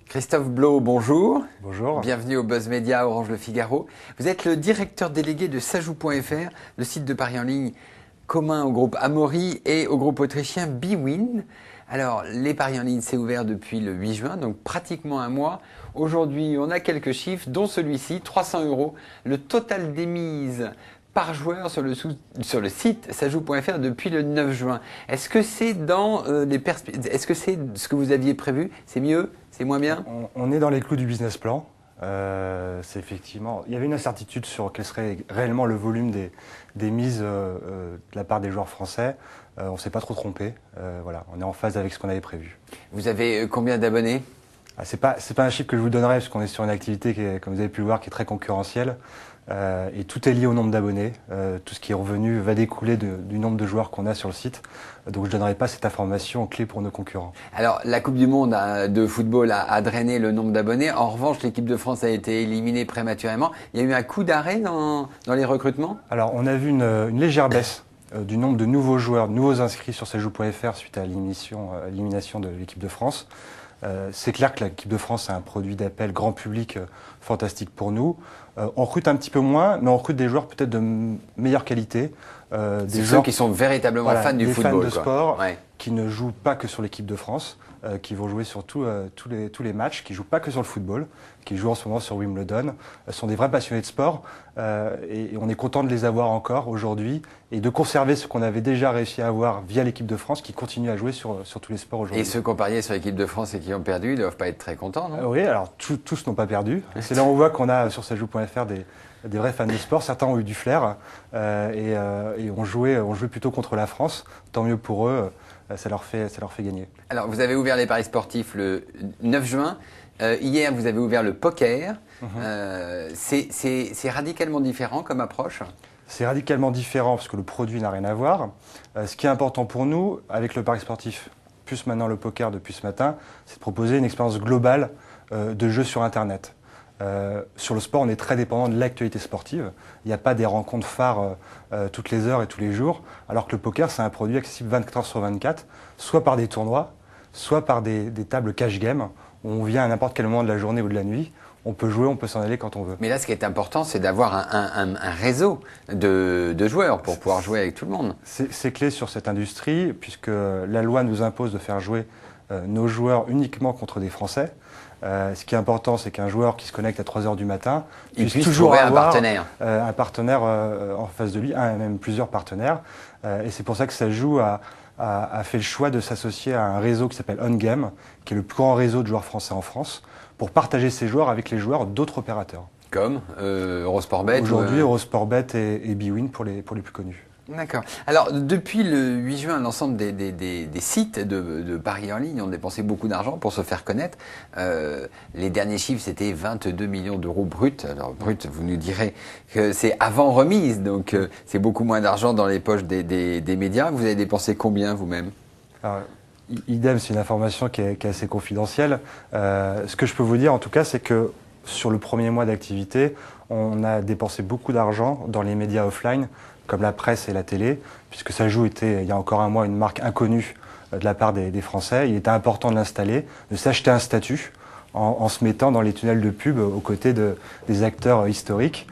Christophe Blo, bonjour. Bonjour. Bienvenue au Buzz Media Orange Le Figaro. Vous êtes le directeur délégué de Sajou.fr, le site de paris en ligne commun au groupe Amaury et au groupe autrichien bwin. Alors, les paris en ligne, c'est ouvert depuis le 8 juin, donc pratiquement un mois. Aujourd'hui, on a quelques chiffres, dont celui-ci, 300 €. Le total des mises par joueur sur le site Sajou.fr depuis le 9 juin. Est-ce que c'est est-ce que c'est ce que vous aviez prévu? C'est mieux? C'est moins bien? On est dans les clous du business plan. C'est effectivement, il y avait une incertitude sur quel serait réellement le volume des mises de la part des joueurs français. On ne s'est pas trop trompé. Voilà, on est en phase avec ce qu'on avait prévu. Vous avez combien d'abonnés? C'est pas un chiffre que je vous donnerai parce qu'on est sur une activité qui est, comme vous avez pu le voir, qui est très concurrentielle. Et tout est lié au nombre d'abonnés. Tout ce qui est revenu va découler du nombre de joueurs qu'on a sur le site. Donc je ne donnerai pas cette information clé pour nos concurrents. Alors la Coupe du Monde de football a drainé le nombre d'abonnés. En revanche, l'équipe de France a été éliminée prématurément. Il y a eu un coup d'arrêt dans les recrutements? Alors on a vu une légère baisse du nombre de nouveaux joueurs, de nouveaux inscrits sur Sajou.fr suite à l'élimination de l'équipe de France. C'est clair que l'équipe de France a un produit d'appel grand public fantastique pour nous. On recrute un petit peu moins, mais on recrute des joueurs peut-être de meilleure qualité. C'est ceux qui sont véritablement fans du football. Fans de sport, qui ne jouent pas que sur l'équipe de France, qui vont jouer sur tous les matchs, qui ne jouent pas que sur le football, qui jouent en ce moment sur Wimbledon. sont des vrais passionnés de sport et on est content de les avoir encore aujourd'hui et de conserver ce qu'on avait déjà réussi à avoir via l'équipe de France qui continue à jouer sur tous les sports aujourd'hui. Et ceux qui ont parié sur l'équipe de France et qui ont perdu, ils ne doivent pas être très contents, non? Oui, alors tous n'ont pas perdu. C'est là où on voit qu'on a sur Sajou.fr des vrais fans de sport. Certains ont eu du flair et ont joué plutôt contre la France. Tant mieux pour eux, ça leur fait gagner. Alors, vous avez ouvert les paris sportifs le 9 juin. Hier, vous avez ouvert le poker. C'est radicalement différent comme approche? C'est radicalement différent parce que le produit n'a rien à voir. Ce qui est important pour nous, avec le pari sportif, plus maintenant le poker depuis ce matin, c'est de proposer une expérience globale de jeu sur Internet. Sur le sport, on est très dépendant de l'actualité sportive. Il n'y a pas des rencontres phares toutes les heures et tous les jours, alors que le poker, c'est un produit accessible 24 heures sur 24, soit par des tournois, soit par des tables cash game, où on vient à n'importe quel moment de la journée ou de la nuit. On peut jouer, on peut s'en aller quand on veut. Mais là, ce qui est important, c'est d'avoir un réseau de joueurs pour pouvoir jouer avec tout le monde. C'est clé sur cette industrie, puisque la loi nous impose de faire jouer nos joueurs uniquement contre des Français. Ce qui est important, c'est qu'un joueur qui se connecte à 3 h du matin puisse toujours avoir un partenaire en face de lui, même plusieurs partenaires. Et c'est pour ça que Sajou a fait le choix de s'associer à un réseau qui s'appelle OnGame, qui est le plus grand réseau de joueurs français en France, pour partager ses joueurs avec les joueurs d'autres opérateurs. Comme Eurosportbet? Aujourd'hui, Eurosportbet et bwin pour les plus connus. D'accord. Alors, depuis le 8 juin, l'ensemble des sites de paris en ligne ont dépensé beaucoup d'argent pour se faire connaître. Les derniers chiffres, c'était 22 millions d'euros bruts. Alors, brut, vous nous direz que c'est avant remise, donc c'est beaucoup moins d'argent dans les poches des médias. Vous avez dépensé combien vous-même? Idem, c'est une information qui est assez confidentielle. Ce que je peux vous dire, en tout cas, c'est que sur le premier mois d'activité, on a dépensé beaucoup d'argent dans les médias offline, comme la presse et la télé, puisque Sajou était, il y a encore un mois, une marque inconnue de la part des Français. Il était important de l'installer, de s'acheter un statut en se mettant dans les tunnels de pub aux côtés des acteurs historiques.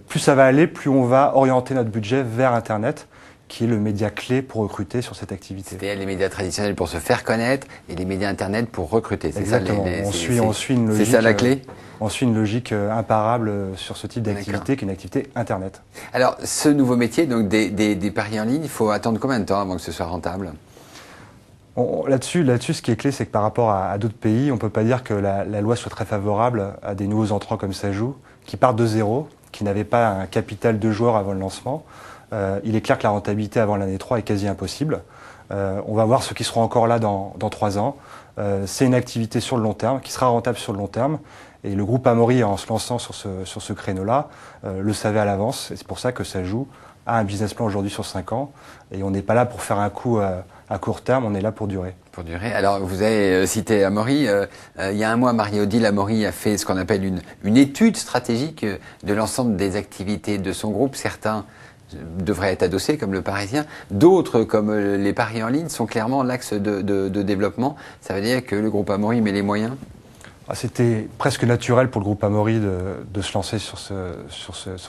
Plus ça va aller, plus on va orienter notre budget vers Internet, qui est le média clé pour recruter sur cette activité. C'est-à-dire les médias traditionnels pour se faire connaître et les médias Internet pour recruter. Exactement. On suit une logique. C'est ça la clé? On suit une logique imparable sur ce type d'activité, qui est une activité Internet. Alors, ce nouveau métier, donc des paris en ligne, il faut attendre combien de temps avant que ce soit rentable? Là-dessus, ce qui est clé, c'est que par rapport à d'autres pays, on ne peut pas dire que la loi soit très favorable à des nouveaux entrants comme Sajou, qui partent de zéro, qui n'avaient pas un capital de joueurs avant le lancement. Il est clair que la rentabilité avant l'année 3 est quasi impossible. On va voir ceux qui seront encore là dans 3 ans. C'est une activité sur le long terme, qui sera rentable sur le long terme. Et le groupe Amaury, en se lançant sur ce créneau-là, le savait à l'avance. Et c'est pour ça que Sajou a un business plan aujourd'hui sur 5 ans. Et on n'est pas là pour faire un coup à court terme, on est là pour durer. Pour durer. Alors, vous avez cité Amaury. Il y a un mois, Marie-Odile Amaury a fait ce qu'on appelle une étude stratégique de l'ensemble des activités de son groupe. Certains devrait être adossé comme le Parisien. D'autres, comme les paris en ligne, sont clairement l'axe de développement. Ça veut dire que le groupe Amaury met les moyens? C'était presque naturel pour le groupe Amaury de se lancer sur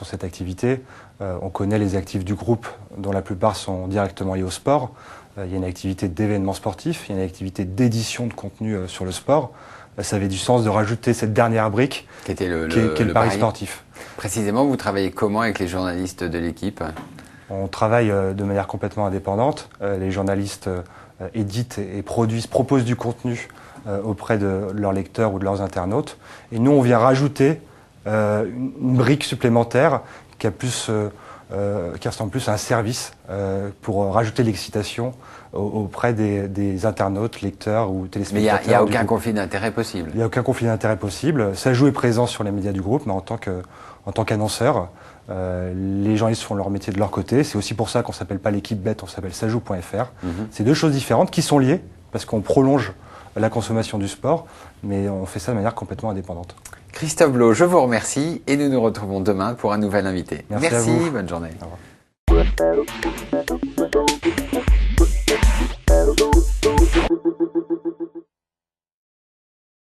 cette activité. On connaît les actifs du groupe, dont la plupart sont directement liés au sport. Il y a une activité d'événements sportifs, il y a une activité d'édition de contenu sur le sport. Ça avait du sens de rajouter cette dernière brique qui était le pari sportif. Précisément, vous travaillez comment avec les journalistes de l'équipe? On travaille de manière complètement indépendante. Les journalistes éditent et proposent du contenu auprès de leurs lecteurs ou de leurs internautes. Et nous, on vient rajouter une brique supplémentaire qui ressemble plus à un service pour rajouter l'excitation auprès des internautes, lecteurs ou téléspectateurs. Mais il n'y a aucun conflit d'intérêt possible? Il n'y a aucun conflit d'intérêt possible. Sajou est présent sur les médias du groupe, mais en tant qu'annonceur, les journalistes font leur métier de leur côté. C'est aussi pour ça qu'on ne s'appelle pas l'équipe bête, on s'appelle Sajou.fr. C'est deux choses différentes qui sont liées, parce qu'on prolonge la consommation du sport, mais on fait ça de manière complètement indépendante. Christophe Blau, je vous remercie et nous nous retrouvons demain pour un nouvel invité. Merci à vous. Bonne journée. Au revoir.